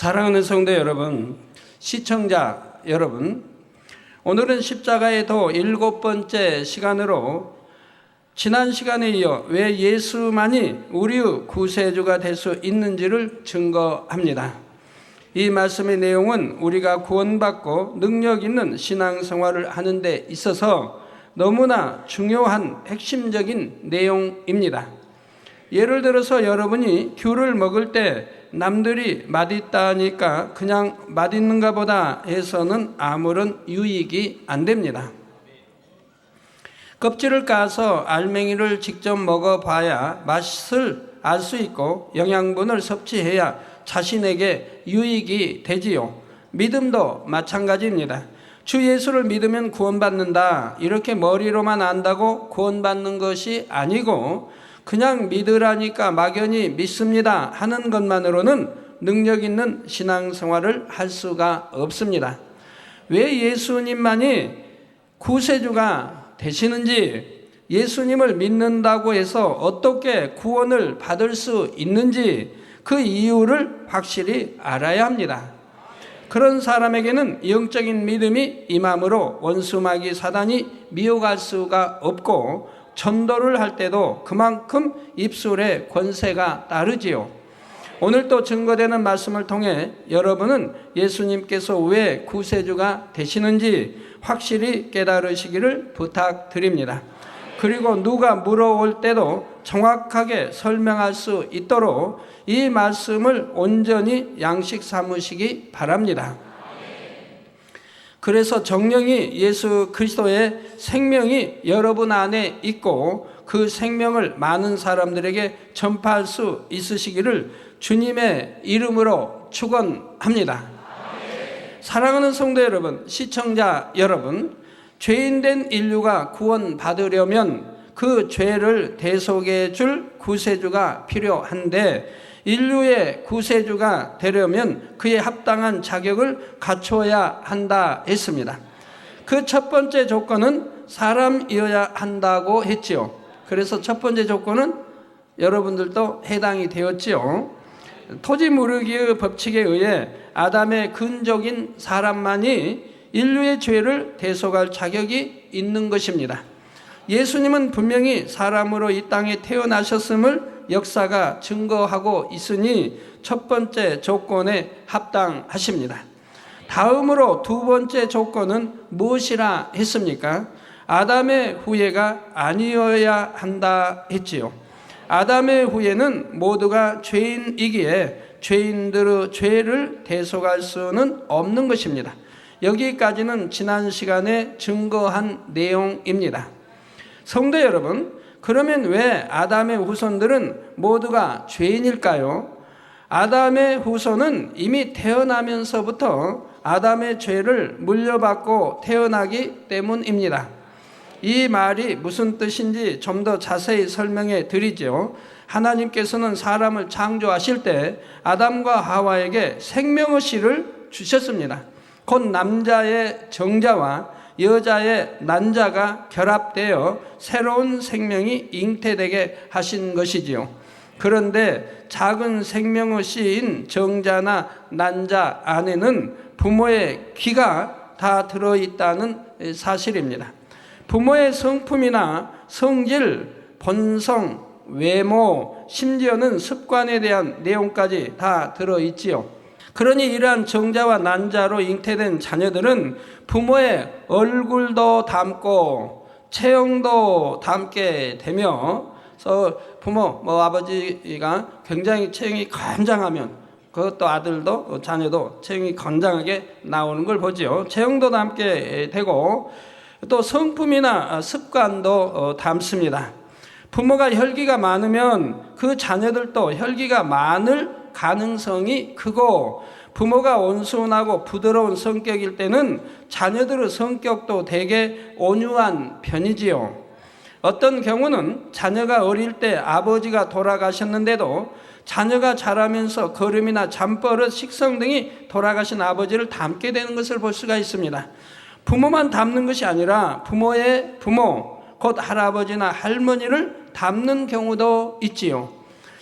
사랑하는 성도 여러분, 시청자 여러분, 오늘은 십자가의 도 7번째 시간으로 지난 시간에 이어 왜 예수만이 우리의 구세주가 될 수 있는지를 증거합니다. 이 말씀의 내용은 우리가 구원받고 능력 있는 신앙생활을 하는 데 있어서 너무나 중요한 핵심적인 내용입니다. 예를 들어서 여러분이 귤을 먹을 때 남들이 맛있다니까 그냥 맛있는가 보다 해서는 아무런 유익이 안 됩니다. 껍질을 까서 알맹이를 직접 먹어봐야 맛을 알 수 있고 영양분을 섭취해야 자신에게 유익이 되지요. 믿음도 마찬가지입니다. 주 예수를 믿으면 구원받는다, 이렇게 머리로만 안다고 구원받는 것이 아니고 그냥 믿으라니까 막연히 믿습니다 하는 것만으로는 능력 있는 신앙생활을 할 수가 없습니다. 왜 예수님만이 구세주가 되시는지, 예수님을 믿는다고 해서 어떻게 구원을 받을 수 있는지 그 이유를 확실히 알아야 합니다. 그런 사람에게는 영적인 믿음이 임함으로 원수마귀 사단이 미혹할 수가 없고 전도를 할 때도 그만큼 입술에 권세가 따르지요. 오늘 또 증거되는 말씀을 통해 여러분은 예수님께서 왜 구세주가 되시는지 확실히 깨달으시기를 부탁드립니다. 그리고 누가 물어올 때도 정확하게 설명할 수 있도록 이 말씀을 온전히 양식 삼으시기 바랍니다. 그래서 정령이 예수 그리스도의 생명이 여러분 안에 있고 그 생명을 많은 사람들에게 전파할 수 있으시기를 주님의 이름으로 축원합니다. 사랑하는 성도 여러분, 시청자 여러분, 죄인된 인류가 구원받으려면 그 죄를 대속해 줄 구세주가 필요한데 인류의 구세주가 되려면 그에 합당한 자격을 갖춰야 한다 했습니다. 그 첫 번째 조건은 사람이어야 한다고 했지요. 그래서 첫 번째 조건은 여러분들도 해당이 되었지요. 토지무르기의 법칙에 의해 아담의 근족인 사람만이 인류의 죄를 대속할 자격이 있는 것입니다. 예수님은 분명히 사람으로 이 땅에 태어나셨음을 역사가 증거하고 있으니 첫 번째 조건에 합당하십니다. 다음으로 두 번째 조건은 무엇이라 했습니까? 아담의 후예가 아니어야 한다 했지요. 아담의 후예는 모두가 죄인이기에 죄인들의 죄를 대속할 수는 없는 것입니다. 여기까지는 지난 시간에 증거한 내용입니다. 성도 여러분, 그러면 왜 아담의 후손들은 모두가 죄인일까요? 아담의 후손은 이미 태어나면서부터 아담의 죄를 물려받고 태어나기 때문입니다. 이 말이 무슨 뜻인지 좀 더 자세히 설명해 드리죠. 하나님께서는 사람을 창조하실 때 아담과 하와에게 생명의 씨를 주셨습니다. 곧 남자의 정자와 여자의 난자가 결합되어 새로운 생명이 잉태되게 하신 것이지요. 그런데 작은 생명의 씨인 정자나 난자 안에는 부모의 기가 다 들어있다는 사실입니다. 부모의 성품이나 성질, 본성, 외모, 심지어는 습관에 대한 내용까지 다 들어있지요. 그러니 이러한 정자와 난자로 잉태된 자녀들은 부모의 얼굴도 닮고 체형도 닮게 되며, 부모, 아버지가 굉장히 체형이 건장하면 그것도 아들도 자녀도 체형이 건장하게 나오는 걸 보지요. 체형도 닮게 되고 또 성품이나 습관도 닮습니다. 부모가 혈기가 많으면 그 자녀들도 혈기가 많을 가능성이 크고, 부모가 온순하고 부드러운 성격일 때는 자녀들의 성격도 되게 온유한 편이지요. 어떤 경우는 자녀가 어릴 때 아버지가 돌아가셨는데도 자녀가 자라면서 걸음이나 잠버릇, 식성 등이 돌아가신 아버지를 닮게 되는 것을 볼 수가 있습니다. 부모만 닮는 것이 아니라 부모의 부모, 곧 할아버지나 할머니를 닮는 경우도 있지요.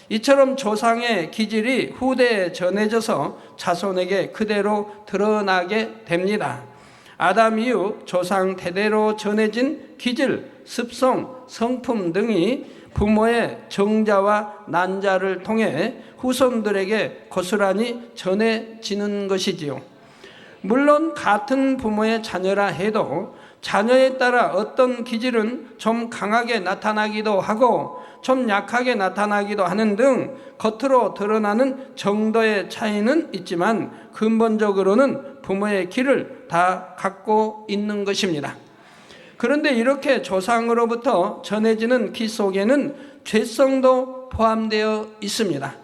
이처럼 조상의 기질이 후대에 전해져서 자손에게 그대로 드러나게 됩니다. 아담 이후 조상 대대로 전해진 기질, 습성, 성품 등이 부모의 정자와 난자를 통해 후손들에게 고스란히 전해지는 것이지요. 물론 같은 부모의 자녀라 해도 자녀에 따라 어떤 기질은 좀 강하게 나타나기도 하고 좀 약하게 나타나기도 하는 등 겉으로 드러나는 정도의 차이는 있지만 근본적으로는 부모의 기를 다 갖고 있는 것입니다. 그런데 이렇게 조상으로부터 전해지는 기 속에는 죄성도 포함되어 있습니다.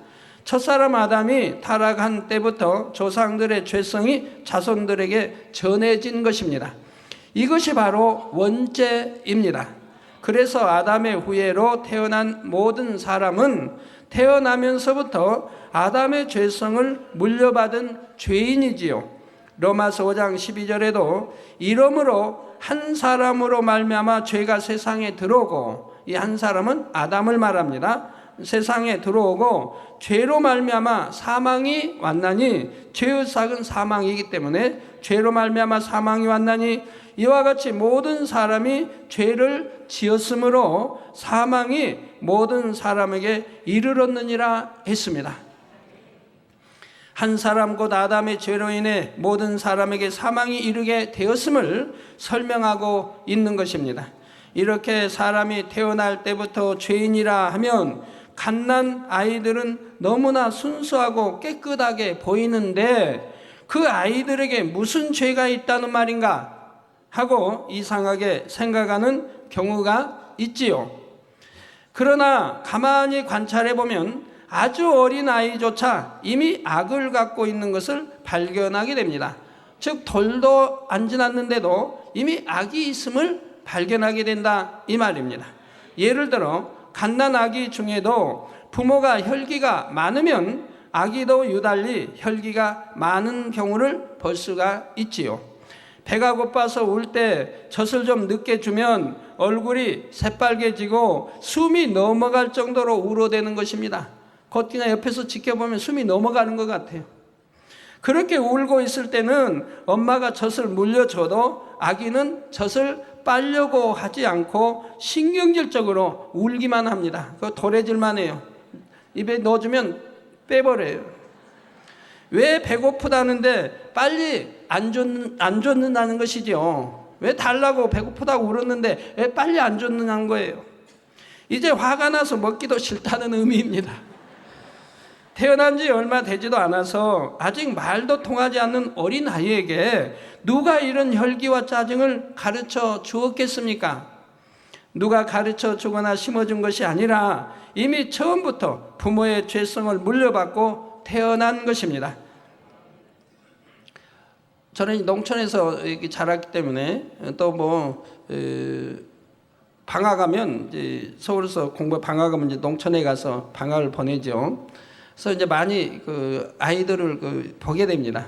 첫사람 아담이 타락한 때부터 조상들의 죄성이 자손들에게 전해진 것입니다. 이것이 바로 원죄입니다. 그래서 아담의 후예로 태어난 모든 사람은 태어나면서부터 아담의 죄성을 물려받은 죄인이지요. 로마서 5장 12절에도 이러므로 한 사람으로 말미암아 죄가 세상에 들어오고, 이 한 사람은 아담을 말합니다. 세상에 들어오고 죄로 말미암아 사망이 왔나니, 죄의 삭은 사망이기 때문에 죄로 말미암아 사망이 왔나니 이와 같이 모든 사람이 죄를 지었으므로 사망이 모든 사람에게 이르렀느니라 했습니다. 한 사람 곧 아담의 죄로 인해 모든 사람에게 사망이 이르게 되었음을 설명하고 있는 것입니다. 이렇게 사람이 태어날 때부터 죄인이라 하면 갓난 아이들은 너무나 순수하고 깨끗하게 보이는데 그 아이들에게 무슨 죄가 있다는 말인가 하고 이상하게 생각하는 경우가 있지요. 그러나 가만히 관찰해 보면 아주 어린 아이조차 이미 악을 갖고 있는 것을 발견하게 됩니다. 즉 돌도 안 지났는데도 이미 악이 있음을 발견하게 된다 이 말입니다. 예를 들어 갓난 아기 중에도 부모가 혈기가 많으면 아기도 유달리 혈기가 많은 경우를 볼 수가 있지요. 배가 고파서 울 때 젖을 좀 늦게 주면 얼굴이 새빨개지고 숨이 넘어갈 정도로 울어대는 것입니다. 곧 그냥 옆에서 지켜보면 숨이 넘어가는 것 같아요. 그렇게 울고 있을 때는 엄마가 젖을 물려줘도 아기는 젖을 빨려고 하지 않고 신경질적으로 울기만 합니다. 그거 도래질만 해요. 입에 넣어주면 빼버려요. 왜 배고프다는데 빨리 안 줬느냐는 것이죠. 왜 달라고 배고프다고 울었는데 왜 빨리 안 줬느냐는 거예요. 이제 화가 나서 먹기도 싫다는 의미입니다. 태어난 지 얼마 되지도 않아서 아직 말도 통하지 않는 어린 아이에게 누가 이런 혈기와 짜증을 가르쳐 주었겠습니까? 누가 가르쳐 주거나 심어준 것이 아니라 이미 처음부터 부모의 죄성을 물려받고 태어난 것입니다. 저는 농촌에서 자랐기 때문에 또 방학하면 이제 서울에서 방학하면 이제 농촌에 가서 방학을 보내죠. 그래서 이제 많이 아이들을 보게 됩니다.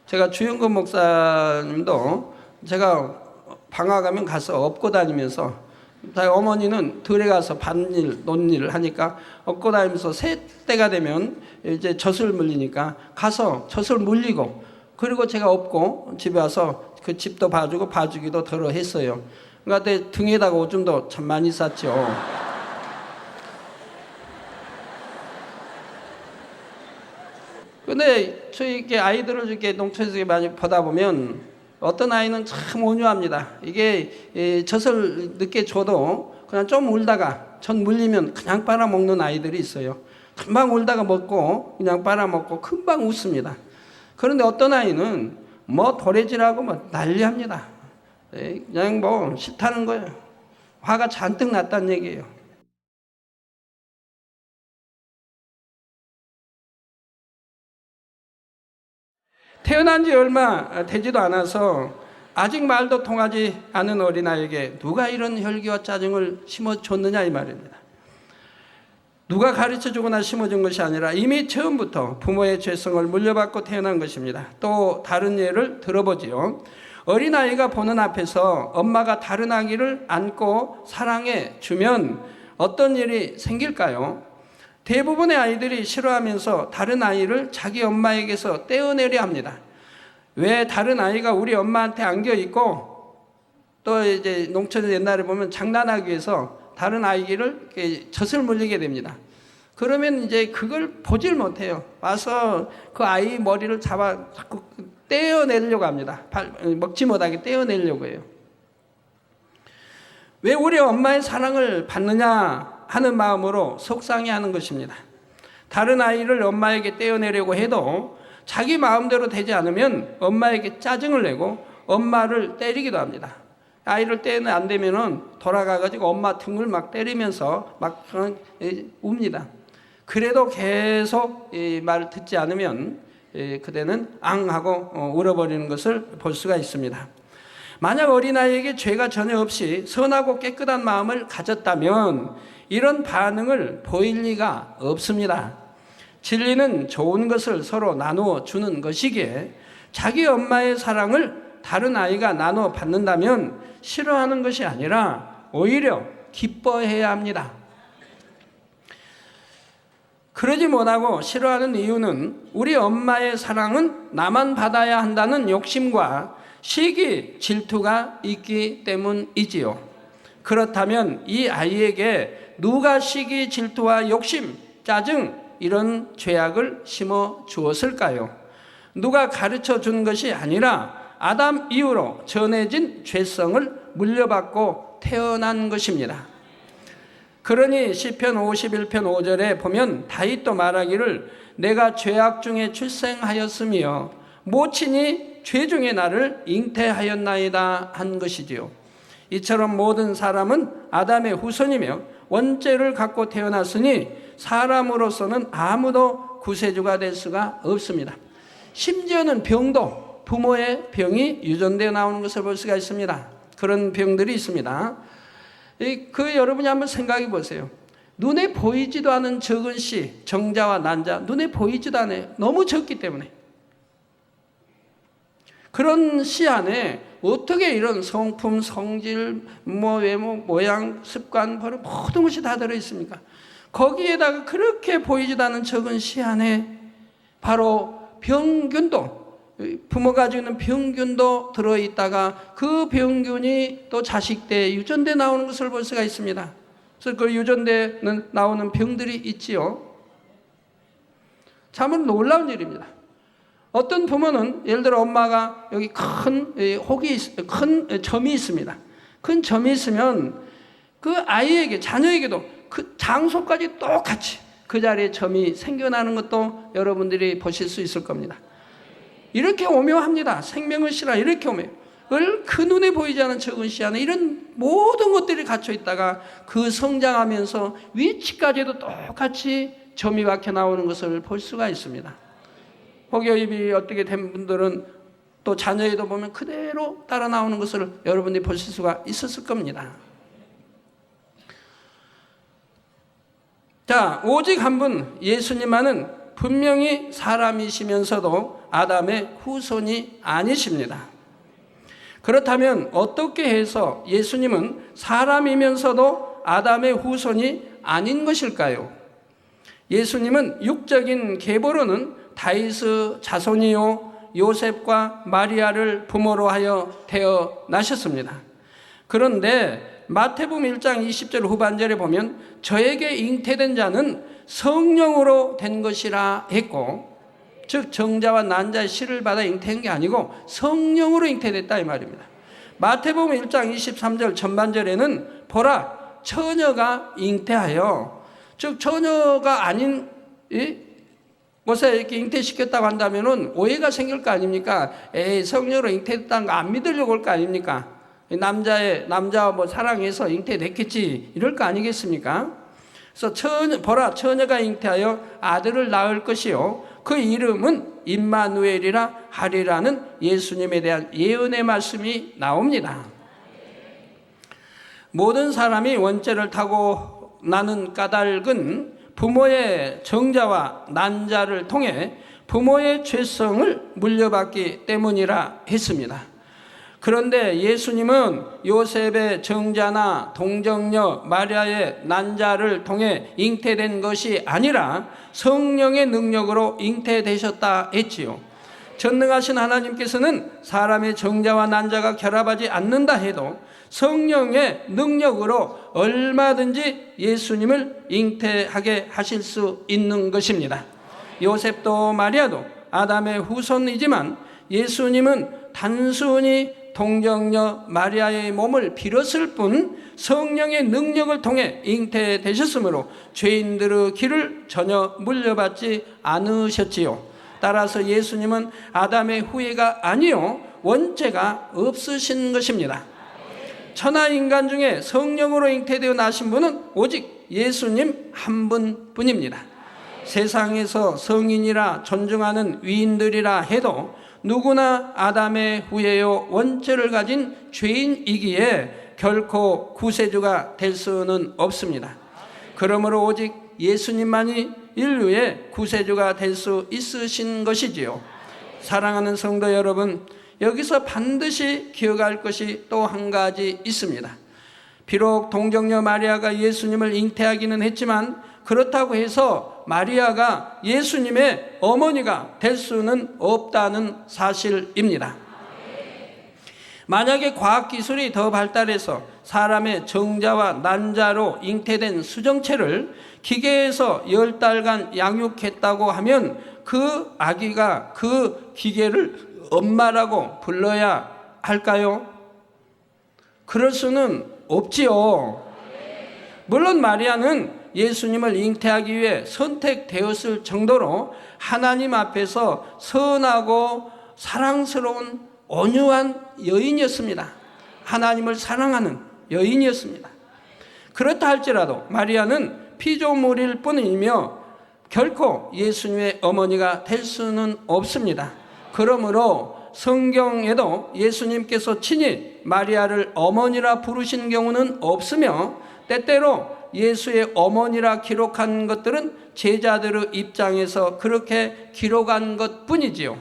제가 주영근 목사님도 제가 방학하면 가서 업고 다니면서, 어머니는 들에 가서 밭일, 논일을 하니까 업고 다니면서 새 때가 되면 이제 젖을 물리니까 가서 젖을 물리고, 그리고 제가 업고 집에 와서 그 집도 봐주기도 덜어 했어요. 그러니까 내 등에다가 오줌도 참 많이 쌌죠. 근데 저희 아이들을 이렇게 농촌에서 많이 보다 보면 어떤 아이는 참 온유합니다. 이게 젖을 늦게 줘도 그냥 좀 울다가 젖 물리면 그냥 빨아먹는 아이들이 있어요. 금방 울다가 먹고 그냥 빨아먹고 금방 웃습니다. 그런데 어떤 아이는 도래질하고 난리합니다. 그냥 싫다는 거예요. 화가 잔뜩 났다는 얘기예요. 태어난 지 얼마 되지도 않아서 아직 말도 통하지 않은 어린아이에게 누가 이런 혈기와 짜증을 심어줬느냐 이 말입니다. 누가 가르쳐주거나 심어준 것이 아니라 이미 처음부터 부모의 죄성을 물려받고 태어난 것입니다. 또 다른 예를 들어보지요. 어린아이가 보는 앞에서 엄마가 다른 아기를 안고 사랑해 주면 어떤 일이 생길까요? 대부분의 아이들이 싫어하면서 다른 아이를 자기 엄마에게서 떼어내려 합니다. 왜 다른 아이가 우리 엄마한테 안겨 있고 또 이제 농촌 옛날에 보면 장난하기 위해서 다른 아이를 젖을 물리게 됩니다. 그러면 이제 그걸 보질 못해요. 와서 그 아이 머리를 잡아 자꾸 떼어내려고 합니다. 먹지 못하게 떼어내려고 해요. 왜 우리 엄마의 사랑을 받느냐 하는 마음으로 속상해하는 것입니다. 다른 아이를 엄마에게 떼어내려고 해도 자기 마음대로 되지 않으면 엄마에게 짜증을 내고 엄마를 때리기도 합니다. 아이를 떼면 안 되면은 돌아가가지고 엄마 등을 막 때리면서 막 웁니다. 그래도 계속 이 말을 듣지 않으면 그대는 앙 하고 울어버리는 것을 볼 수가 있습니다. 만약 어린아이에게 죄가 전혀 없이 선하고 깨끗한 마음을 가졌다면 이런 반응을 보일 리가 없습니다. 진리는 좋은 것을 서로 나누어 주는 것이기에 자기 엄마의 사랑을 다른 아이가 나누어 받는다면 싫어하는 것이 아니라 오히려 기뻐해야 합니다. 그러지 못하고 싫어하는 이유는 우리 엄마의 사랑은 나만 받아야 한다는 욕심과 시기, 질투가 있기 때문이지요. 그렇다면 이 아이에게 누가 시기, 질투와 욕심, 짜증 이런 죄악을 심어 주었을까요? 누가 가르쳐 준 것이 아니라 아담 이후로 전해진 죄성을 물려받고 태어난 것입니다. 그러니 시편 51편 5절에 보면 다윗도 말하기를 내가 죄악 중에 출생하였으며 모친이 죄 중에 나를 잉태하였나이다 한 것이지요. 이처럼 모든 사람은 아담의 후손이며 원죄를 갖고 태어났으니 사람으로서는 아무도 구세주가 될 수가 없습니다. 심지어는 병도 부모의 병이 유전되어 나오는 것을 볼 수가 있습니다. 그런 병들이 있습니다. 여러분이 한번 생각해 보세요. 눈에 보이지도 않은 적은 씨, 정자와 난자, 눈에 보이지도 않아요. 너무 적기 때문에. 그런 씨 안에 어떻게 이런 성품, 성질, 외모, 모양, 습관, 버릇 모든 것이 다 들어있습니까? 거기에다가 그렇게 보이지도 않은 적은 씨 안에 바로 병균도, 부모가 가지고 있는 병균도 들어있다가 그 병균이 또 자식대에 유전돼 나오는 것을 볼 수가 있습니다. 그래서 그 유전되는 나오는 병들이 있지요. 참 놀라운 일입니다. 어떤 부모는 예를 들어 엄마가 여기 큰 점이 있습니다. 큰 점이 있으면 그 아이에게, 자녀에게도 그 장소까지 똑같이 그 자리에 점이 생겨나는 것도 여러분들이 보실 수 있을 겁니다. 이렇게 오묘합니다. 생명의 씨라 이렇게 오묘해요. 그 눈에 보이지 않은 적은 씨 안에 이런 모든 것들이 갇혀 있다가 그 성장하면서 위치까지도 똑같이 점이 박혀 나오는 것을 볼 수가 있습니다. 혹여입이 어떻게 된 분들은 또 자녀에도 보면 그대로 따라 나오는 것을 여러분들이 보실 수가 있었을 겁니다. 자, 오직 한 분 예수님만은 분명히 사람이시면서도 아담의 후손이 아니십니다. 그렇다면 어떻게 해서 예수님은 사람이면서도 아담의 후손이 아닌 것일까요? 예수님은 육적인 계보로는 다윗의 자손이요 요셉과 마리아를 부모로 하여 태어나셨습니다. 그런데 마태복음 1장 20절 후반절에 보면 저에게 잉태된 자는 성령으로 된 것이라 했고, 즉 정자와 난자의 씨를 받아 잉태한 게 아니고 성령으로 잉태됐다 이 말입니다. 마태복음 1장 23절 전반절에는 보라 처녀가 잉태하여, 즉 처녀가 아닌 곳에 이렇게 잉태시켰다고 한다면은 오해가 생길 거 아닙니까? 성녀로 잉태됐다는 거 안 믿으려고 할 거 아닙니까? 남자와 사랑해서 잉태됐겠지 이럴 거 아니겠습니까? 그래서 보라 처녀가 잉태하여 아들을 낳을 것이요 그 이름은 임마누엘이라 하리라는 예수님에 대한 예언의 말씀이 나옵니다. 모든 사람이 원죄를 타고 나는 까닭은 부모의 정자와 난자를 통해 부모의 죄성을 물려받기 때문이라 했습니다. 그런데 예수님은 요셉의 정자나 동정녀 마리아의 난자를 통해 잉태된 것이 아니라 성령의 능력으로 잉태되셨다 했지요. 전능하신 하나님께서는 사람의 정자와 난자가 결합하지 않는다 해도 성령의 능력으로 얼마든지 예수님을 잉태하게 하실 수 있는 것입니다. 요셉도 마리아도 아담의 후손이지만 예수님은 단순히 동정녀 마리아의 몸을 빌었을 뿐 성령의 능력을 통해 잉태되셨으므로 죄인들의 길을 전혀 물려받지 않으셨지요. 따라서 예수님은 아담의 후예가 아니요 원죄가 없으신 것입니다. 천하 인간 중에 성령으로 잉태되어 나신 분은 오직 예수님 한 분뿐입니다. 세상에서 성인이라 존중하는 위인들이라 해도 누구나 아담의 후예요 원죄를 가진 죄인이기에 결코 구세주가 될 수는 없습니다. 그러므로 오직 예수님만이 인류의 구세주가 될 수 있으신 것이지요. 사랑하는 성도 여러분, 여기서 반드시 기억할 것이 또 한 가지 있습니다. 비록 동정녀 마리아가 예수님을 잉태하기는 했지만 그렇다고 해서 마리아가 예수님의 어머니가 될 수는 없다는 사실입니다. 만약에 과학기술이 더 발달해서 사람의 정자와 난자로 잉태된 수정체를 기계에서 10달간 양육했다고 하면 그 아기가 그 기계를 엄마라고 불러야 할까요? 그럴 수는 없지요. 물론 마리아는 예수님을 잉태하기 위해 선택되었을 정도로 하나님 앞에서 선하고 사랑스러운 온유한 여인이었습니다. 하나님을 사랑하는 여인이었습니다. 그렇다 할지라도 마리아는 피조물일 뿐이며 결코 예수님의 어머니가 될 수는 없습니다. 그러므로 성경에도 예수님께서 친히 마리아를 어머니라 부르신 경우는 없으며 때때로 예수의 어머니라 기록한 것들은 제자들의 입장에서 그렇게 기록한 것뿐이지요.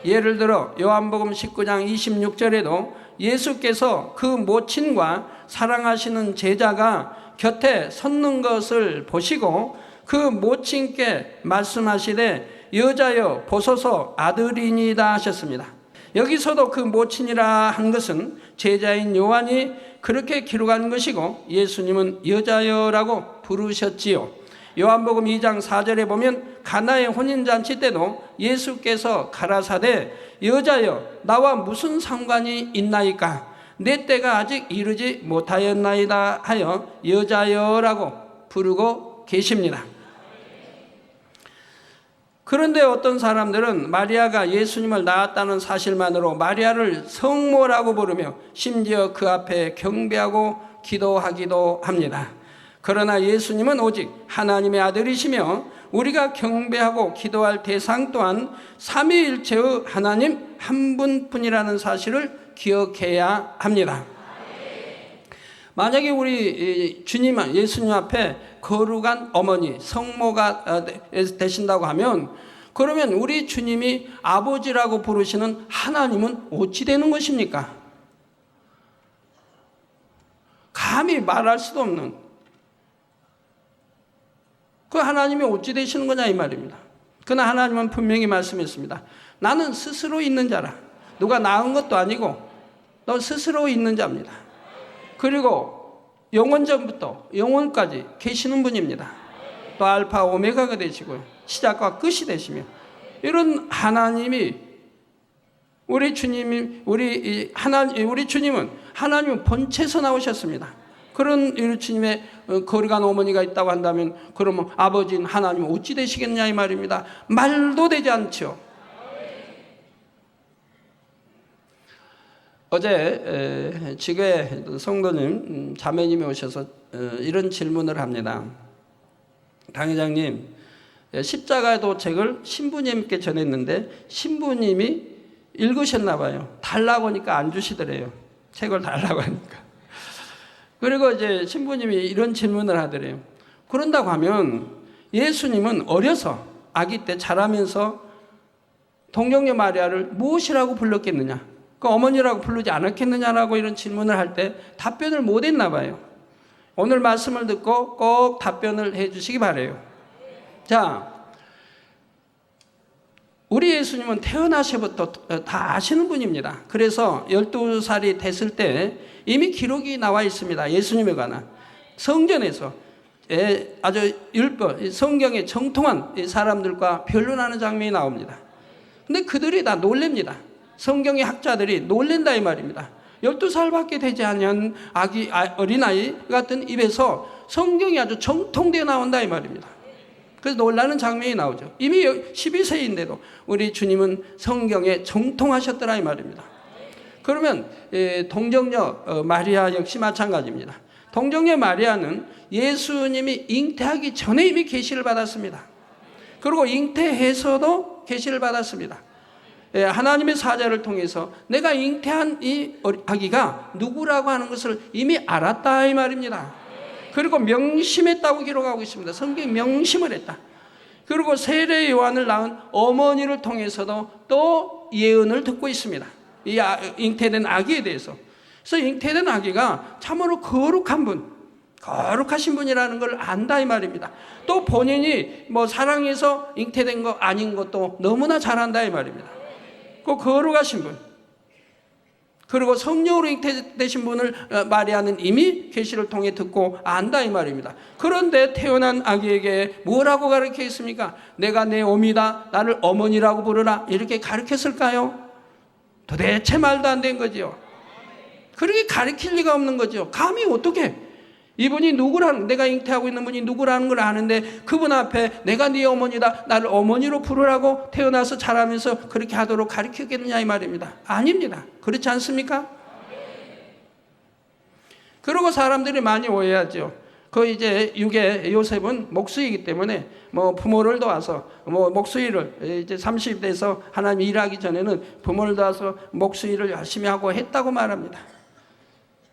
예를 들어 요한복음 19장 26절에도 예수께서 그 모친과 사랑하시는 제자가 곁에 섰는 것을 보시고 그 모친께 말씀하시되 여자여 보소서 아들이니이다 하셨습니다. 여기서도 그 모친이라 한 것은 제자인 요한이 그렇게 기록한 것이고 예수님은 여자여라고 부르셨지요. 요한복음 2장 4절에 보면 가나의 혼인잔치 때도 예수께서 가라사대 여자여 나와 무슨 상관이 있나이까 내 때가 아직 이르지 못하였나이다 하여 여자여라고 부르고 계십니다. 그런데 어떤 사람들은 마리아가 예수님을 낳았다는 사실만으로 마리아를 성모라고 부르며 심지어 그 앞에 경배하고 기도하기도 합니다. 그러나 예수님은 오직 하나님의 아들이시며 우리가 경배하고 기도할 대상 또한 삼위일체의 하나님 한 분뿐이라는 사실을 기억해야 합니다. 만약에 우리 주님, 예수님 앞에 거룩한 어머니, 성모가 되신다고 하면 그러면 우리 주님이 아버지라고 부르시는 하나님은 어찌 되는 것입니까? 감히 말할 수도 없는 그 하나님이 어찌 되시는 거냐 이 말입니다. 그러나 하나님은 분명히 말씀했습니다. 나는 스스로 있는 자라. 누가 낳은 것도 아니고 너 스스로 있는 자입니다. 그리고 영원전부터 영원까지 계시는 분입니다. 또 알파 오메가가 되시고요. 시작과 끝이 되시며 이런 하나님이 우리 주님은 하나님은 본체에서 나오셨습니다. 그런 우리 주님의 거룩한 어머니가 있다고 한다면 그러면 아버지인 하나님은 어찌 되시겠냐 이 말입니다. 말도 되지 않죠. 어제 지교회 성도님 자매님이 오셔서 이런 질문을 합니다. 당회장님, 십자가 도책을 신부님께 전했는데 신부님이 읽으셨나 봐요. 달라고 하니까 안 주시더래요. 책을 달라고 하니까. 그리고 이제 신부님이 이런 질문을 하더래요. 그런다고 하면 예수님은 어려서 아기 때 자라면서 동정녀 마리아를 무엇이라고 불렀겠느냐? 그 어머니라고 부르지 않았겠느냐라고 이런 질문을 할 때 답변을 못 했나 봐요. 오늘 말씀을 듣고 꼭 답변을 해 주시기 바라요. 자, 우리 예수님은 태어나시부터 다 아시는 분입니다. 그래서 12살이 됐을 때 이미 기록이 나와 있습니다. 예수님에 관한 성전에서 아주 성경에 정통한 사람들과 변론하는 장면이 나옵니다. 근데 그들이 다 놀랍니다. 성경의 학자들이 놀랜다 이 말입니다. 12살밖에 되지 않은 어린아이 같은 입에서 성경이 아주 정통되어 나온다 이 말입니다. 그래서 놀라는 장면이 나오죠. 이미 12세인데도 우리 주님은 성경에 정통하셨더라 이 말입니다. 그러면 동정녀 마리아 역시 마찬가지입니다. 동정녀 마리아는 예수님이 잉태하기 전에 이미 계시를 받았습니다. 그리고 잉태해서도 계시를 받았습니다. 하나님의 사자를 통해서 내가 잉태한 이 아기가 누구라고 하는 것을 이미 알았다 이 말입니다. 그리고 명심했다고 기록하고 있습니다. 성경이 명심을 했다. 그리고 세례 요한을 낳은 어머니를 통해서도 또 예언을 듣고 있습니다. 이 잉태된 아기에 대해서. 그래서 잉태된 아기가 참으로 거룩한 분, 거룩하신 분이라는 걸 안다 이 말입니다. 또 본인이 뭐 사랑해서 잉태된 거 아닌 것도 너무나 잘 안다 이 말입니다. 그 거룩하신 분, 그리고 성령으로 잉태되신 분을 마리아는 이미 계시를 통해 듣고 안다 이 말입니다. 그런데 태어난 아기에게 뭐라고 가르쳐 있습니까? 내가 내 어미다, 나를 어머니라고 부르라, 이렇게 가르쳤을까요? 도대체 말도 안 된 거죠. 그렇게 가르칠 리가 없는 거죠. 감히 어떻게 이분이 누구라는, 내가 잉태하고 있는 분이 누구라는 걸 아는데 그분 앞에 내가 네 어머니다, 나를 어머니로 부르라고 태어나서 자라면서 그렇게 하도록 가르치겠느냐 이 말입니다. 아닙니다. 그렇지 않습니까? 그리고 사람들이 많이 오해하죠. 그 이제 육의 요셉은 목수이기 때문에 뭐 부모를 도와서 뭐 목수일을 이제 30대에서 하나님 일하기 전에는 부모를 도와서 목수일을 열심히 하고 했다고 말합니다.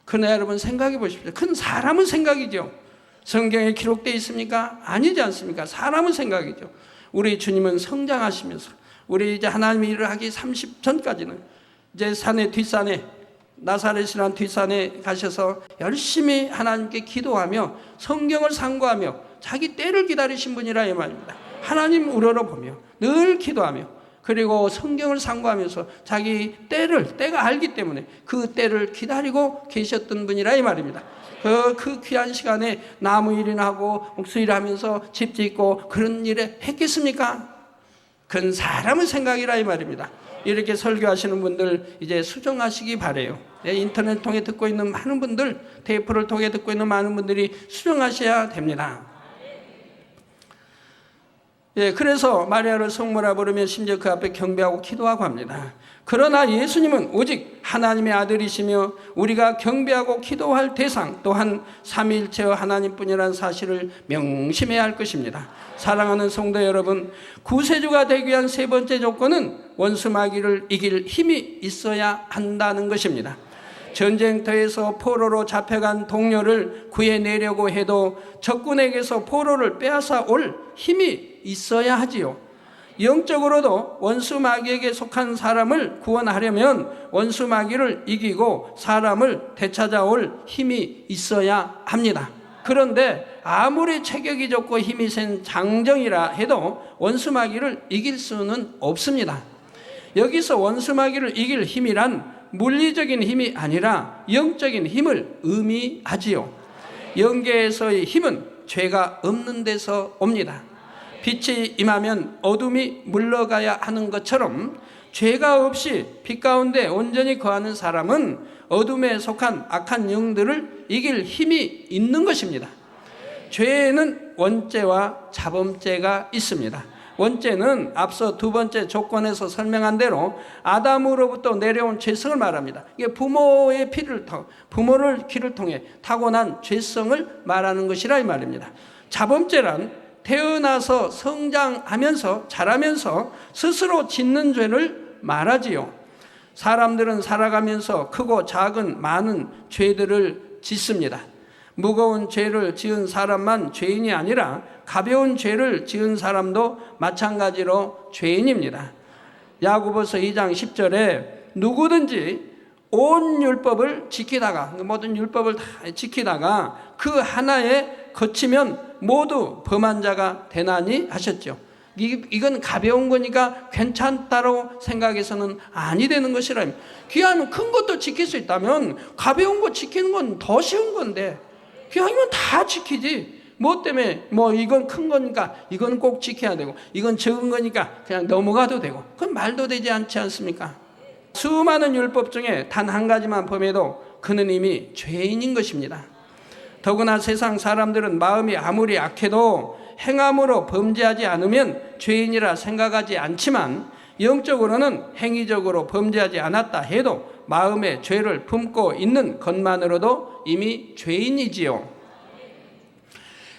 그러나 여러분 생각해 보십시오. 큰 사람은 생각이죠. 성경에 기록되어 있습니까? 아니지 않습니까? 사람은 생각이죠. 우리 주님은 성장하시면서 우리 이제 하나님의 일을 하기 30 전까지는 이제 산의 뒷산에 나사렛이라는 뒷산에 가셔서 열심히 하나님께 기도하며 성경을 상고하며 자기 때를 기다리신 분이라 이 말입니다. 하나님 우러러보며 늘 기도하며 그리고 성경을 상고하면서 자기 때가 알기 때문에 그 때를 기다리고 계셨던 분이라 이 말입니다. 그 귀한 시간에 나무 일이나 하고 목수일 하면서 집 짓고 그런 일에 했겠습니까? 그건 사람의 생각이라 이 말입니다. 이렇게 설교하시는 분들 이제 수정하시기 바래요. 인터넷 통해 듣고 있는 많은 분들, 테이프를 통해 듣고 있는 많은 분들이 수정하셔야 됩니다. 그래서 마리아를 성모라 부르며 심지어 그 앞에 경배하고 기도하고 합니다. 그러나 예수님은 오직 하나님의 아들이시며 우리가 경배하고 기도할 대상 또한 삼위일체의 하나님뿐이라는 사실을 명심해야 할 것입니다. 사랑하는 성도 여러분, 구세주가 되기 위한 세 번째 조건은 원수 마귀를 이길 힘이 있어야 한다는 것입니다. 전쟁터에서 포로로 잡혀간 동료를 구해내려고 해도 적군에게서 포로를 빼앗아 올 힘이 있어야 하지요. 영적으로도 원수 마귀에게 속한 사람을 구원하려면 원수 마귀를 이기고 사람을 되찾아올 힘이 있어야 합니다. 그런데 아무리 체격이 좋고 힘이 센 장정이라 해도 원수 마귀를 이길 수는 없습니다. 여기서 원수 마귀를 이길 힘이란 물리적인 힘이 아니라 영적인 힘을 의미하지요. 영계에서의 힘은 죄가 없는 데서 옵니다. 빛이 임하면 어둠이 물러가야 하는 것처럼 죄가 없이 빛 가운데 온전히 거하는 사람은 어둠에 속한 악한 영들을 이길 힘이 있는 것입니다. 죄에는 원죄와 자범죄가 있습니다. 원죄는 앞서 두 번째 조건에서 설명한 대로 아담으로부터 내려온 죄성을 말합니다. 이게 부모의 피를 통해 타고난 죄성을 말하는 것이라 이 말입니다. 자범죄란 태어나서 성장하면서 자라면서 스스로 짓는 죄를 말하지요. 사람들은 살아가면서 크고 작은 많은 죄들을 짓습니다. 무거운 죄를 지은 사람만 죄인이 아니라 가벼운 죄를 지은 사람도 마찬가지로 죄인입니다. 야고보서 2장 10절에 누구든지 온 율법을 지키다가, 모든 율법을 다 지키다가 그 하나에 거치면 모두 범한 자가 되나니 하셨죠. 이건 가벼운 거니까 괜찮다고 생각해서는 아니 되는 것이라. 기왕이면 큰 것도 지킬 수 있다면 가벼운 거 지키는 건 더 쉬운 건데, 기왕이면 다 지키지. 뭐 때문에 이건 큰 거니까 이건 꼭 지켜야 되고, 이건 적은 거니까 그냥 넘어가도 되고, 그건 말도 되지 않지 않습니까? 수많은 율법 중에 단 한 가지만 범해도 그는 이미 죄인인 것입니다. 더구나 세상 사람들은 마음이 아무리 악해도 행함으로 범죄하지 않으면 죄인이라 생각하지 않지만, 영적으로는 행위적으로 범죄하지 않았다 해도 마음에 죄를 품고 있는 것만으로도 이미 죄인이지요.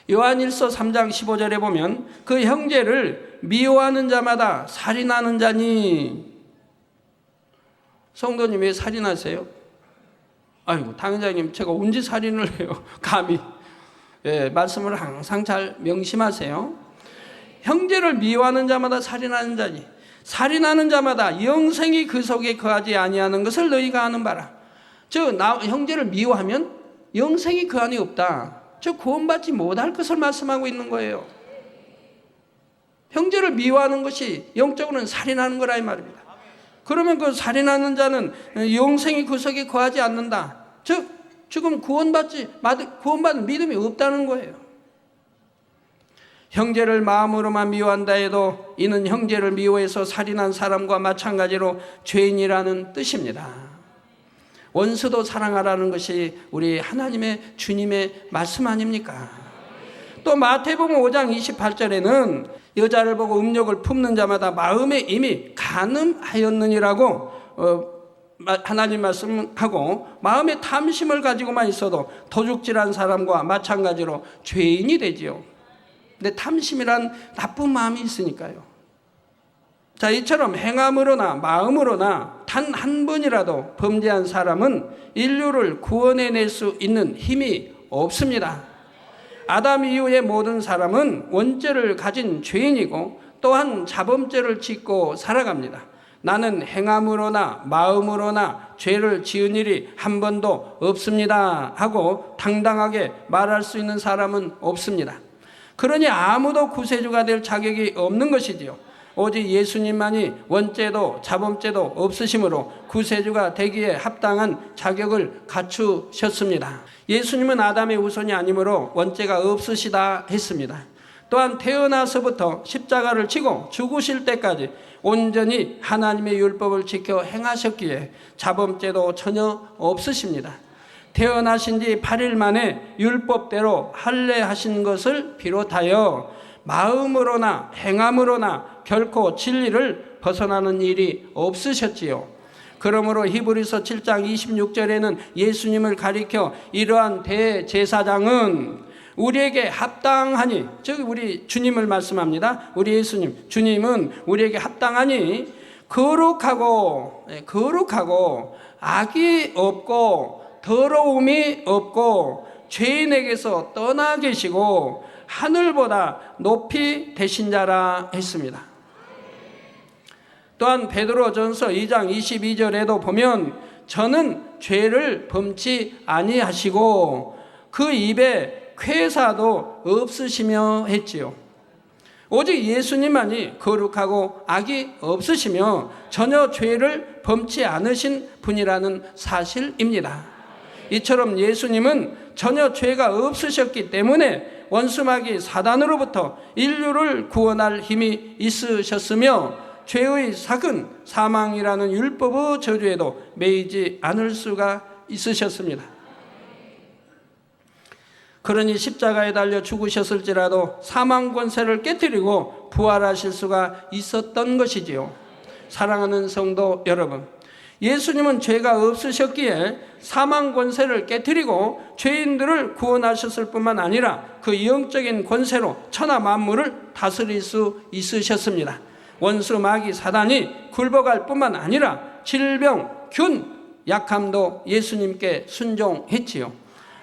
요한일서 3장 15절에 보면 그 형제를 미워하는 자마다 살인하는 자니. 성도님 왜 살인하세요? 아이고, 당회장님 제가 언제 살인을 해요? 감히. 말씀을 항상 잘 명심하세요. 형제를 미워하는 자마다 살인하는 자니, 살인하는 자마다 영생이 그 속에 거하지 아니하는 것을 너희가 아는 바라. 형제를 미워하면 영생이 그 안에 없다. 구원받지 못할 것을 말씀하고 있는 거예요. 형제를 미워하는 것이 영적으로는 살인하는 거라 이 말입니다. 그러면 그 살인하는 자는 영생이 그 속에 거하지 않는다. 지금 구원받는 믿음이 없다는 거예요. 형제를 마음으로만 미워한다 해도 이는 형제를 미워해서 살인한 사람과 마찬가지로 죄인이라는 뜻입니다. 원수도 사랑하라는 것이 우리 하나님의 주님의 말씀 아닙니까? 또 마태복음 5장 28절에는 여자를 보고 음욕을 품는 자마다 마음에 이미 간음하였느니라고 하나님 말씀하고, 마음에 탐심을 가지고만 있어도 도둑질한 사람과 마찬가지로 죄인이 되지요. 근데 탐심이란 나쁜 마음이 있으니까요. 자, 이처럼 행함으로나 마음으로나 단 한 번이라도 범죄한 사람은 인류를 구원해낼 수 있는 힘이 없습니다. 아담 이후의 모든 사람은 원죄를 가진 죄인이고 또한 자범죄를 짓고 살아갑니다. 나는 행함으로나 마음으로나 죄를 지은 일이 한 번도 없습니다 하고 당당하게 말할 수 있는 사람은 없습니다. 그러니 아무도 구세주가 될 자격이 없는 것이지요. 오직 예수님만이 원죄도 자범죄도 없으심으로 구세주가 되기에 합당한 자격을 갖추셨습니다. 예수님은 아담의 후손이 아니므로 원죄가 없으시다 했습니다. 또한 태어나서부터 십자가를 지고 죽으실 때까지 온전히 하나님의 율법을 지켜 행하셨기에 자범죄도 전혀 없으십니다. 태어나신 지 8일 만에 율법대로 할례하신 것을 비롯하여 마음으로나 행함으로나 결코 진리를 벗어나는 일이 없으셨지요. 그러므로 히브리서 7장 26절에는 예수님을 가리켜 이러한 대제사장은 우리에게 합당하니, 즉 우리 주님을 말씀합니다. 우리 예수님, 주님은 우리에게 합당하니 거룩하고 악이 없고 더러움이 없고 죄인에게서 떠나 계시고 하늘보다 높이 되신 자라 했습니다. 또한 베드로전서 2장 22절에도 보면 저는 죄를 범치 아니하시고 그 입에 쾌사도 없으시며 했지요. 오직 예수님만이 거룩하고 악이 없으시며 전혀 죄를 범치 않으신 분이라는 사실입니다. 이처럼 예수님은 전혀 죄가 없으셨기 때문에 원수마귀 사단으로부터 인류를 구원할 힘이 있으셨으며 죄의 삭은 사망이라는 율법의 저주에도 매이지 않을 수가 있으셨습니다. 그러니 십자가에 달려 죽으셨을지라도 사망 권세를 깨뜨리고 부활하실 수가 있었던 것이지요. 사랑하는 성도 여러분, 예수님은 죄가 없으셨기에 사망 권세를 깨뜨리고 죄인들을 구원하셨을 뿐만 아니라 그 영적인 권세로 천하 만물을 다스릴 수 있으셨습니다. 원수 마귀 사단이 굴복할 뿐만 아니라 질병, 균, 약함도 예수님께 순종했지요.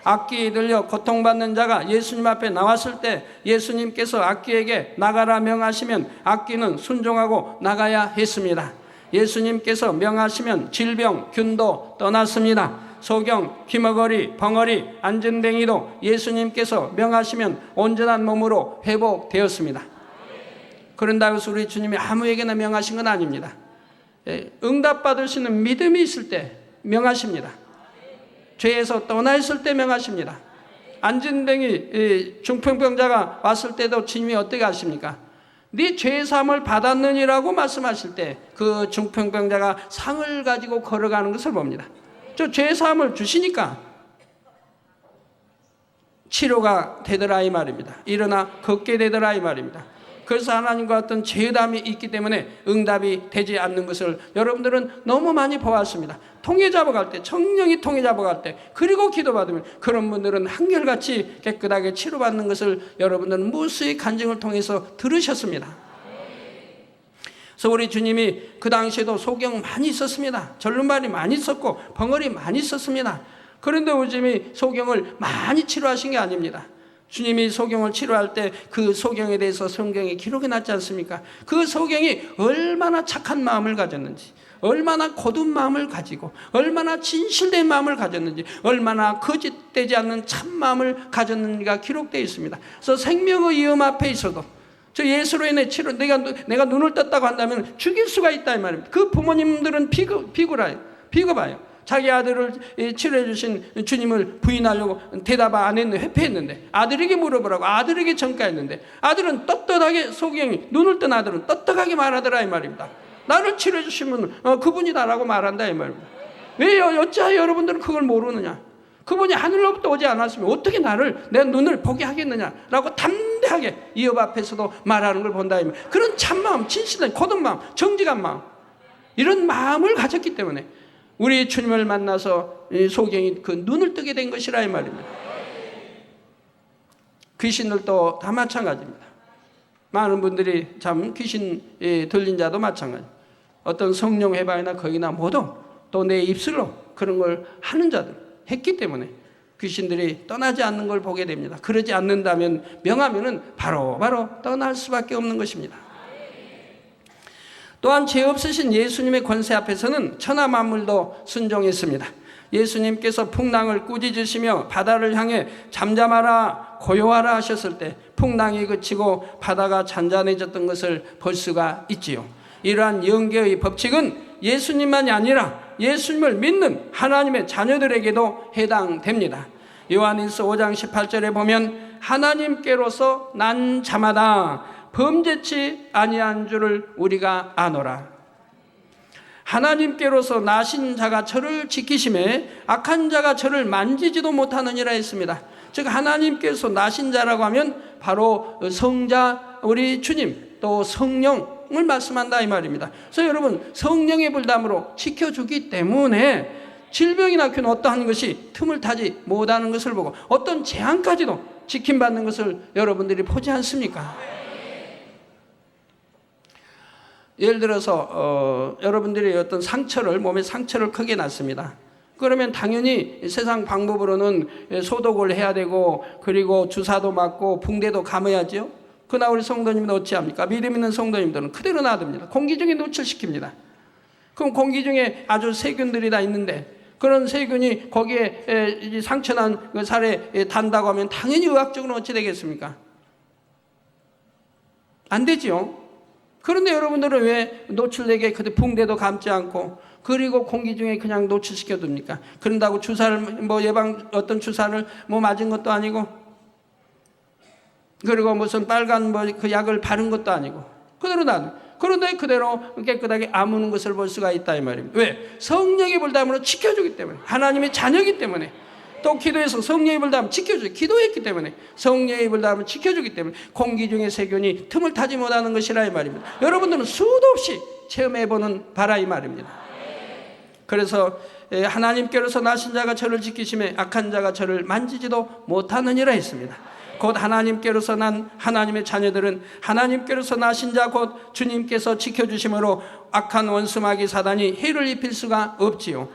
악기에 들려 고통받는 자가 예수님 앞에 나왔을 때 예수님께서 악기에게 나가라 명하시면 악기는 순종하고 나가야 했습니다. 예수님께서 명하시면 질병, 균도 떠났습니다. 소경, 귀머거리, 벙어리, 안진뱅이도 예수님께서 명하시면 온전한 몸으로 회복되었습니다. 그런다고 해서 우리 주님이 아무에게나 명하신 건 아닙니다. 응답받을 수 있는 믿음이 있을 때 명하십니다. 죄에서 떠나 있을 때 명하십니다. 안진뱅이 중풍병자가 왔을 때도 주님이 어떻게 하십니까? 네 죄사함을 받았느니라고 말씀하실 때 그 중풍병자가 상을 가지고 걸어가는 것을 봅니다. 저 죄사함을 주시니까 치료가 되더라 이 말입니다. 일어나 걷게 되더라 이 말입니다. 그래서 하나님과 어떤 죄담이 있기 때문에 응답이 되지 않는 것을 여러분들은 너무 많이 보았습니다. 통에 잡아갈 때, 성령이 통에 잡아갈 때, 그리고 기도받으면 그런 분들은 한결같이 깨끗하게 치료받는 것을 여러분들은 무수히 간증을 통해서 들으셨습니다. 그래서 우리 주님이 그 당시에도 소경 많이 있었습니다. 절름발이 많이 있었고 벙어리 많이 있었습니다. 그런데 우리 주님이 소경을 많이 치료하신 게 아닙니다. 주님이 소경을 치료할 때 그 소경에 대해서 성경에 기록이 났지 않습니까? 그 소경이 얼마나 착한 마음을 가졌는지, 얼마나 고든 마음을 가지고, 얼마나 진실된 마음을 가졌는지, 얼마나 거짓되지 않는 참 마음을 가졌는지가 기록되어 있습니다. 그래서 생명의 위험 앞에 있어도 저 예수로 인해 치료, 내가 눈을 떴다고 한다면 죽일 수가 있다 이 말입니다. 그 부모님들은 비겁해요. 자기 아들을 치료해 주신 주님을 부인하려고 대답 안 했는데 회피했는데, 아들에게 물어보라고 아들에게 전가했는데, 아들은 떳떳하게, 소경이 눈을 뜬 아들은 떳떳하게 말하더라 이 말입니다. 나를 치료해 주시면 그분이다라고 말한다 이 말입니다. 왜 어찌하여 여러분들은 그걸 모르느냐? 그분이 하늘로부터 오지 않았으면 어떻게 내 눈을 보게 하겠느냐라고 담대하게 이업 앞에서도 말하는 걸 본다 이 말입니다. 그런 참마음, 진실한 고든 마음, 정직한 마음, 이런 마음을 가졌기 때문에 우리 주님을 만나서 소경이 그 눈을 뜨게 된 것이라 이 말입니다. 귀신들도 다 마찬가지입니다. 많은 분들이 참 귀신 들린 자도 마찬가지입니다. 어떤 성령 해방이나 거기나 모두 또 내 입술로 그런 걸 하는 자들 했기 때문에 귀신들이 떠나지 않는 걸 보게 됩니다. 그러지 않는다면 명하면은 바로 떠날 수밖에 없는 것입니다. 또한 죄 없으신 예수님의 권세 앞에서는 천하 만물도 순종했습니다. 예수님께서 풍랑을 꾸짖으시며 바다를 향해 잠잠하라 고요하라 하셨을 때 풍랑이 그치고 바다가 잔잔해졌던 것을 볼 수가 있지요. 이러한 영계의 법칙은 예수님만이 아니라 예수님을 믿는 하나님의 자녀들에게도 해당됩니다. 요한일서 5장 18절에 보면 하나님께로서 난 자마다 범죄치 아니한 줄을 우리가 아노라. 하나님께로서 나신 자가 저를 지키심에 악한 자가 저를 만지지도 못하느니라 했습니다. 즉 하나님께서 나신 자라고 하면 바로 성자 우리 주님 또 성령을 말씀한다 이 말입니다. 그래서 여러분 성령의 불담으로 지켜주기 때문에 질병이나 균 어떠한 것이 틈을 타지 못하는 것을 보고 어떤 재앙까지도 지킴받는 것을 여러분들이 보지 않습니까? 예를 들어서 여러분들이 어떤 몸에 상처를 크게 났습니다. 그러면 당연히 세상 방법으로는 소독을 해야 되고 그리고 주사도 맞고 붕대도 감아야죠. 그러나 우리 성도님은 어찌합니까? 믿음 있는 성도님들은 그대로 놔둡니다. 공기 중에 노출시킵니다. 그럼 공기 중에 아주 세균들이 다 있는데 그런 세균이 거기에 상처난 살에 단다고 하면 당연히 의학적으로 어찌 되겠습니까? 안 되지요. 그런데 여러분들은 왜 노출되게 붕대도 감지 않고 그리고 공기 중에 그냥 노출시켜 둡니까? 그런다고 주사를 어떤 주사를 맞은 것도 아니고 그리고 무슨 빨간 그 약을 바른 것도 아니고 그대로 그런데 그대로 깨끗하게 아무는 것을 볼 수가 있다 이 말입니다. 왜? 성령의 불담으로 지켜주기 때문에, 하나님의 자녀이기 때문에, 또 기도해서 성령의 불담을 지켜주기, 기도했기 때문에 성령의 불담을 지켜주기 때문에 공기 중에 세균이 틈을 타지 못하는 것이라 이 말입니다. 여러분들은 수도 없이 체험해보는 바라 이 말입니다. 그래서 하나님께로서 나신 자가 저를 지키심에 악한 자가 저를 만지지도 못하느니라 했습니다. 곧 하나님께로서 난 하나님의 자녀들은 하나님께로서 나신 자 곧 주님께서 지켜주심으로 악한 원수마귀 사단이 해를 입힐 수가 없지요.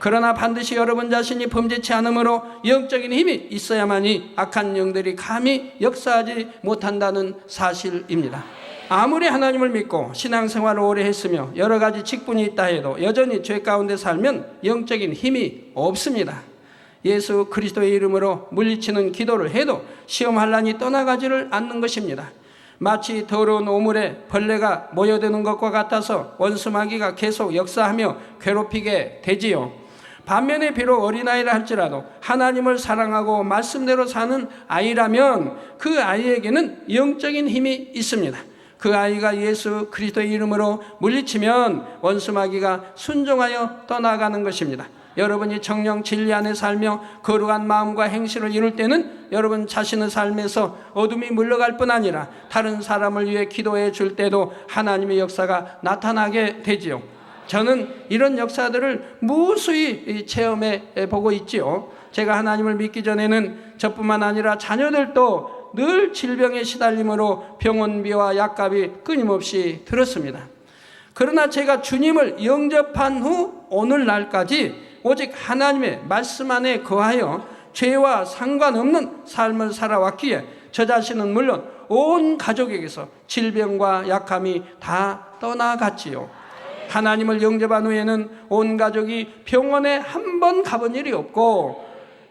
그러나 반드시 여러분 자신이 범죄치 않으므로 영적인 힘이 있어야만이 악한 영들이 감히 역사하지 못한다는 사실입니다. 아무리 하나님을 믿고 신앙생활을 오래 했으며 여러 가지 직분이 있다 해도 여전히 죄 가운데 살면 영적인 힘이 없습니다. 예수 그리스도의 이름으로 물리치는 기도를 해도 시험 환난이 떠나가지를 않는 것입니다. 마치 더러운 오물에 벌레가 모여드는 것과 같아서 원수 마귀가 계속 역사하며 괴롭히게 되지요. 반면에 비록 어린아이라 할지라도 하나님을 사랑하고 말씀대로 사는 아이라면 그 아이에게는 영적인 힘이 있습니다. 그 아이가 예수 그리스도의 이름으로 물리치면 원수 마귀가 순종하여 떠나가는 것입니다. 여러분이 정령 진리 안에 살며 거룩한 마음과 행실을 이룰 때는 여러분 자신의 삶에서 어둠이 물러갈 뿐 아니라 다른 사람을 위해 기도해 줄 때도 하나님의 역사가 나타나게 되지요. 저는 이런 역사들을 무수히 체험해 보고 있지요. 제가 하나님을 믿기 전에는 저뿐만 아니라 자녀들도 늘 질병에 시달림으로 병원비와 약값이 끊임없이 들었습니다. 그러나 제가 주님을 영접한 후 오늘날까지 오직 하나님의 말씀 안에 거하여 죄와 상관없는 삶을 살아왔기에 저 자신은 물론 온 가족에게서 질병과 약함이 다 떠나갔지요. 하나님을 영접한 후에는 온 가족이 병원에 한 번 가본 일이 없고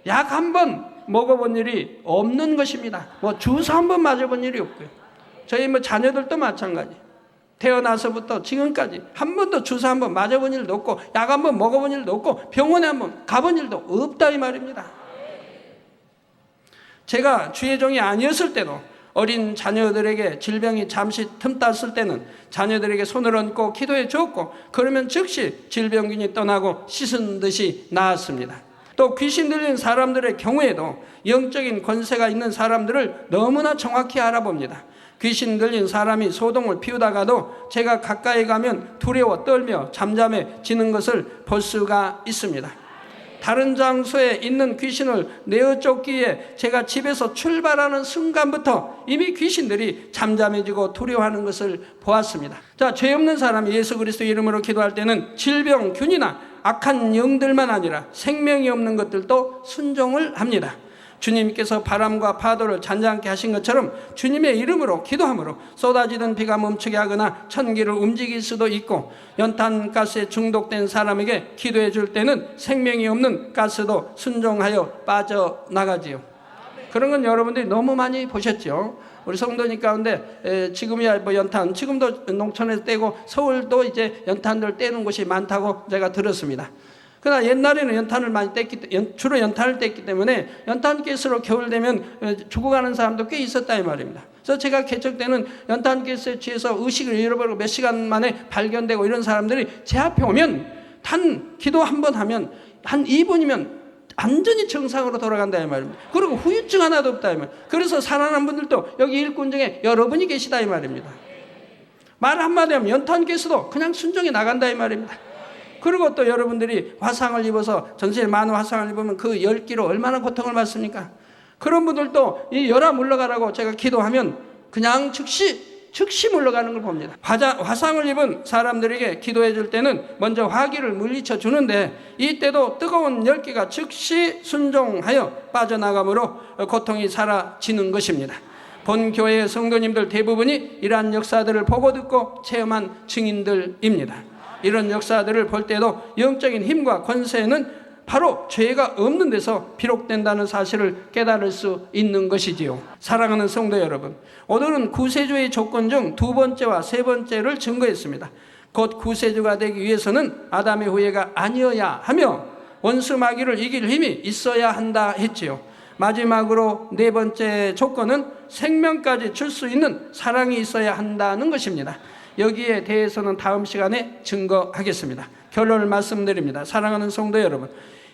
약 한 번 먹어본 일이 없는 것입니다. 주사 한 번 맞아본 일이 없고요. 저희 자녀들도 마찬가지. 태어나서부터 지금까지 한 번도 주사 한 번 맞아본 일도 없고 약 한 번 먹어본 일도 없고 병원에 한 번 가본 일도 없다 이 말입니다. 제가 주의 종이 아니었을 때도 어린 자녀들에게 질병이 잠시 틈탔을 때는 자녀들에게 손을 얹고 기도해 주었고 그러면 즉시 질병균이 떠나고 씻은 듯이 나았습니다. 또 귀신 들린 사람들의 경우에도 영적인 권세가 있는 사람들을 너무나 정확히 알아봅니다. 귀신 들린 사람이 소동을 피우다가도 제가 가까이 가면 두려워 떨며 잠잠해지는 것을 볼 수가 있습니다. 다른 장소에 있는 귀신을 내어 쫓기에 제가 집에서 출발하는 순간부터 이미 귀신들이 잠잠해지고 두려워하는 것을 보았습니다. 자, 죄 없는 사람이 예수 그리스도 이름으로 기도할 때는 질병, 균이나 악한 영들만 아니라 생명이 없는 것들도 순종을 합니다. 주님께서 바람과 파도를 잔잔케 하신 것처럼 주님의 이름으로 기도함으로 쏟아지던 비가 멈추게 하거나 천기를 움직일 수도 있고 연탄가스에 중독된 사람에게 기도해 줄 때는 생명이 없는 가스도 순종하여 빠져나가지요. 그런 건 여러분들이 너무 많이 보셨죠. 우리 성도님 가운데 지금이야 연탄 지금도 농촌에서 떼고 서울도 이제 연탄들 떼는 곳이 많다고 제가 들었습니다. 그러나 옛날에는 연탄을 많이 주로 연탄을 뗐기 때문에 연탄가스로 겨울 되면 죽어가는 사람도 꽤 있었다 이 말입니다. 그래서 제가 개척 때는 연탄가스에 취해서 의식을 잃어버리고 몇 시간 만에 발견되고 이런 사람들이 제 앞에 오면 단 기도 한 번 하면 한 2분이면 완전히 정상으로 돌아간다 이 말입니다. 그리고 후유증 하나도 없다 이 말입니다. 그래서 살아난 분들도 여기 일꾼 중에 여러분이 계시다 이 말입니다. 말 한마디 하면 연탄가스도 그냥 순종해 나간다 이 말입니다. 그리고 또 여러분들이 화상을 입어서 전세에 많은 화상을 입으면 그 열기로 얼마나 고통을 받습니까? 그런 분들도 이 열아 물러가라고 제가 기도하면 그냥 즉시 물러가는 걸 봅니다. 화상을 입은 사람들에게 기도해 줄 때는 먼저 화기를 물리쳐 주는데 이때도 뜨거운 열기가 즉시 순종하여 빠져나가므로 고통이 사라지는 것입니다. 본 교회의 성도님들 대부분이 이러한 역사들을 보고 듣고 체험한 증인들입니다. 이런 역사들을 볼 때도 영적인 힘과 권세는 바로 죄가 없는 데서 비롯된다는 사실을 깨달을 수 있는 것이지요. 사랑하는 성도 여러분, 오늘은 구세주의 조건 중 두 번째와 세 번째를 증거했습니다. 곧 구세주가 되기 위해서는 아담의 후예가 아니어야 하며 원수 마귀를 이길 힘이 있어야 한다 했지요. 마지막으로 네 번째 조건은 생명까지 줄 수 있는 사랑이 있어야 한다는 것입니다. 여기에 대해서는 다음 시간에 증거하겠습니다. 결론을 말씀드립니다. 사랑하는 성도 여러분,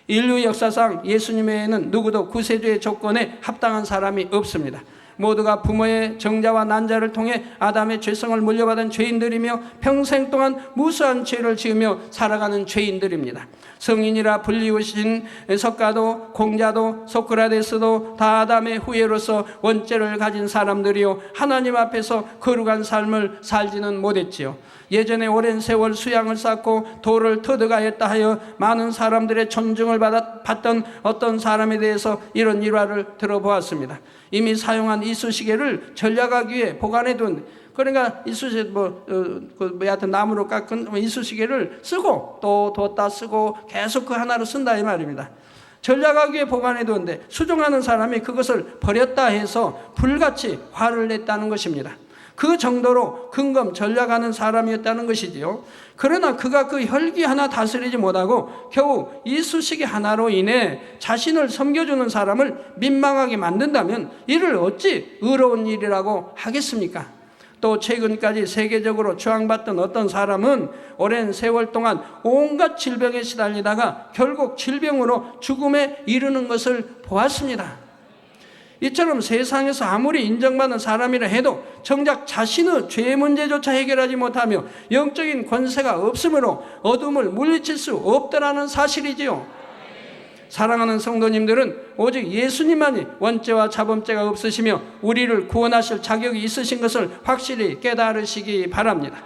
인류 역사상 예수님 외에는 누구도 구세주의 조건에 합당한 사람이 없습니다. 모두가 부모의 정자와 난자를 통해 아담의 죄성을 물려받은 죄인들이며 평생 동안 무수한 죄를 지으며 살아가는 죄인들입니다. 성인이라 불리우신 석가도, 공자도, 소크라테스도 다 아담의 후예로서 원죄를 가진 사람들이요 하나님 앞에서 거룩한 삶을 살지는 못했지요. 예전에 오랜 세월 수양을 쌓고 도를 터득하였다 하여 많은 사람들의 존중을 받던 어떤 사람에 대해서 이런 일화를 들어보았습니다. 이미 사용한 이쑤시개를 전략하기 위해 보관해 둔, 그러니까 이쑤시개 여하튼 나무로 깎은 이쑤시개를 쓰고 또 뒀다 쓰고 계속 그 하나로 쓴다 이 말입니다. 전략하기 위해 보관해 두는데 수종하는 사람이 그것을 버렸다 해서 불같이 화를 냈다는 것입니다. 그 정도로 근검 전략하는 사람이었다는 것이지요. 그러나 그가 그 혈기 하나 다스리지 못하고 겨우 이쑤시개 하나로 인해 자신을 섬겨주는 사람을 민망하게 만든다면 이를 어찌 의로운 일이라고 하겠습니까? 또 최근까지 세계적으로 추앙받던 어떤 사람은 오랜 세월 동안 온갖 질병에 시달리다가 결국 질병으로 죽음에 이르는 것을 보았습니다. 이처럼 세상에서 아무리 인정받는 사람이라 해도 정작 자신의 죄 문제조차 해결하지 못하며 영적인 권세가 없으므로 어둠을 물리칠 수 없다라는 사실이지요. 사랑하는 성도님들은 오직 예수님만이 원죄와 자범죄가 없으시며 우리를 구원하실 자격이 있으신 것을 확실히 깨달으시기 바랍니다.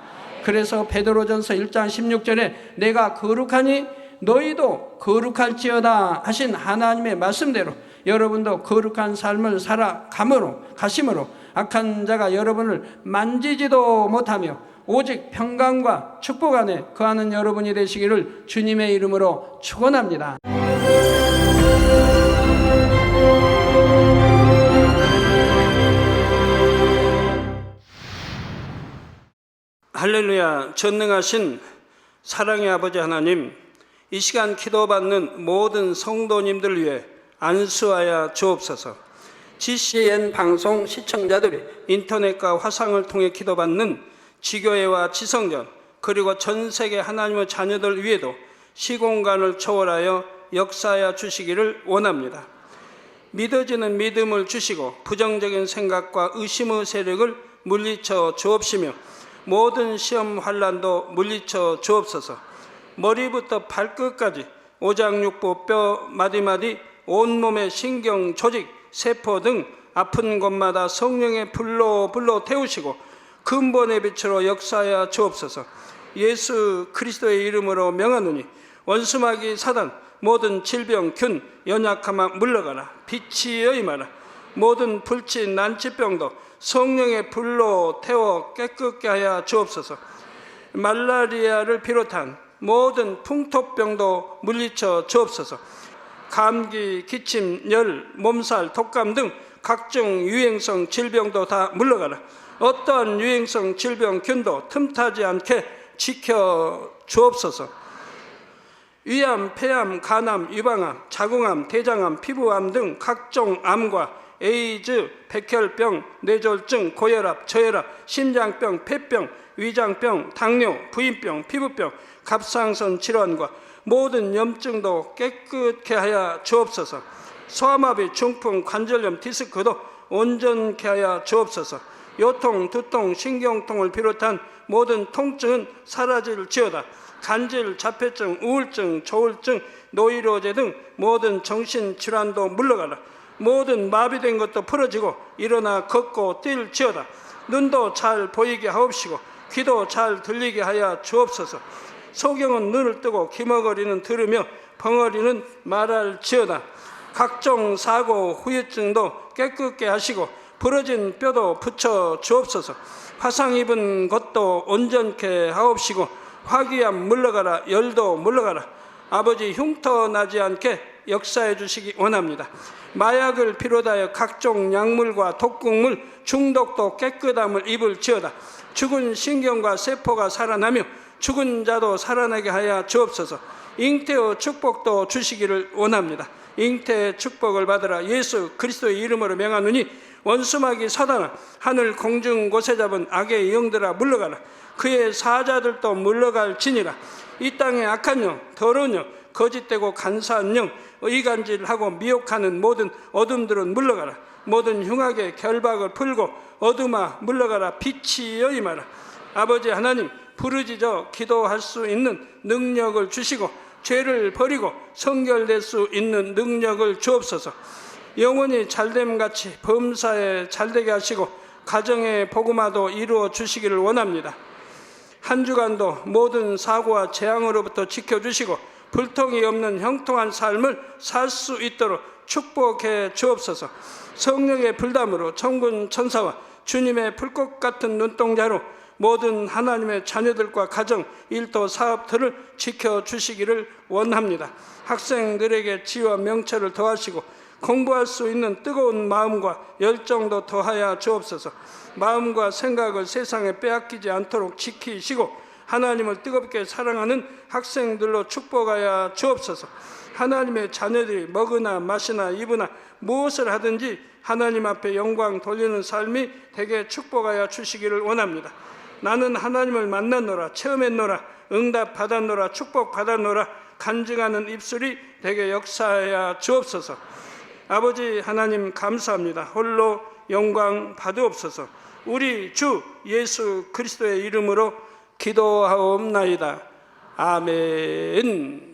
그래서 베드로전서 1장 16절에 내가 거룩하니 너희도 거룩할지어다 하신 하나님의 말씀대로 여러분도 거룩한 삶을 가심으로 악한 자가 여러분을 만지지도 못하며 오직 평강과 축복 안에 거하는 여러분이 되시기를 주님의 이름으로 축원합니다. 할렐루야. 전능하신 사랑의 아버지 하나님, 이 시간 기도받는 모든 성도님들 위해 안수하여 주옵소서. GCN 방송 시청자들이 인터넷과 화상을 통해 기도받는 지교회와 지성전 그리고 전 세계 하나님의 자녀들 위에도 시공간을 초월하여 역사하여 주시기를 원합니다. 믿어지는 믿음을 주시고 부정적인 생각과 의심의 세력을 물리쳐 주옵시며 모든 시험 환난도 물리쳐 주옵소서. 머리부터 발끝까지 오장육부 뼈 마디마디 온몸의 신경 조직 세포 등 아픈 곳마다 성령의 불로 태우시고 근본의 빛으로 역사하여 주옵소서. 예수 그리스도의 이름으로 명하노니 원수마귀 사단 모든 질병 균 연약함아 물러가라. 빛이여 임하라. 모든 불치 난치병도 성령의 불로 태워 깨끗게 하여 주옵소서. 말라리아를 비롯한 모든 풍토병도 물리쳐 주옵소서. 감기, 기침, 열, 몸살, 독감 등 각종 유행성 질병도 다 물러가라. 어떠한 유행성 질병 균도 틈타지 않게 지켜 주옵소서. 위암, 폐암, 간암, 유방암, 자궁암, 대장암, 피부암 등 각종 암과 에이즈, 백혈병, 뇌졸중, 고혈압, 저혈압, 심장병, 폐병, 위장병, 당뇨, 부인병, 피부병, 갑상선 질환과 모든 염증도 깨끗게 하여 주옵소서. 소아마비, 중풍, 관절염, 디스크도 온전케 하여 주옵소서. 요통, 두통, 신경통을 비롯한 모든 통증은 사라질지어다. 간질, 자폐증, 우울증, 조울증, 노이로제 등 모든 정신질환도 물러가라. 모든 마비된 것도 풀어지고 일어나 걷고 뛸지어다. 눈도 잘 보이게 하옵시고 귀도 잘 들리게 하여 주옵소서. 소경은 눈을 뜨고 기머거리는 들으며 벙어리는 말할지어다. 각종 사고 후유증도 깨끗게 하시고 부러진 뼈도 붙여 주옵소서. 화상 입은 것도 온전케 하옵시고 화기암 물러가라. 열도 물러가라. 아버지 흉터 나지 않게 역사해 주시기 원합니다. 마약을 비롯하여 각종 약물과 독극물 중독도 깨끗함을 입을지어다. 죽은 신경과 세포가 살아나며 죽은 자도 살아나게 하여 주옵소서. 잉태의 축복도 주시기를 원합니다. 잉태의 축복을 받으라. 예수 그리스도의 이름으로 명하노니 원수마귀 사단아 하늘 공중 곳에 잡은 악의 영들아 물러가라. 그의 사자들도 물러갈지니라. 이 땅의 악한 영, 더러운 영, 거짓되고 간사한 영, 의간질하고 미혹하는 모든 어둠들은 물러가라. 모든 흉악의 결박을 풀고 어둠아 물러가라, 빛이여 임하라. 아버지 하나님, 부르짖어 기도할 수 있는 능력을 주시고 죄를 버리고 성결될 수 있는 능력을 주옵소서. 영원히 잘됨같이 범사에 잘되게 하시고 가정의 복음화도 이루어 주시기를 원합니다. 한 주간도 모든 사고와 재앙으로부터 지켜주시고 불통이 없는 형통한 삶을 살 수 있도록 축복해 주옵소서. 성령의 불담으로 천군 천사와 주님의 불꽃 같은 눈동자로 모든 하나님의 자녀들과 가정, 일도, 사업들을 지켜주시기를 원합니다. 학생들에게 지혜와 명철을 더하시고 공부할 수 있는 뜨거운 마음과 열정도 더하여 주옵소서. 마음과 생각을 세상에 빼앗기지 않도록 지키시고 하나님을 뜨겁게 사랑하는 학생들로 축복하여 주옵소서. 하나님의 자녀들이 먹으나 마시나 입으나 무엇을 하든지 하나님 앞에 영광 돌리는 삶이 되게 축복하여 주시기를 원합니다. 나는 하나님을 만났노라, 체험했노라, 응답 받았노라, 축복 받았노라 간증하는 입술이 되게 역사하여 주옵소서. 아버지 하나님 감사합니다. 홀로 영광 받으옵소서. 우리 주 예수 그리스도의 이름으로 기도하옵나이다. 아멘.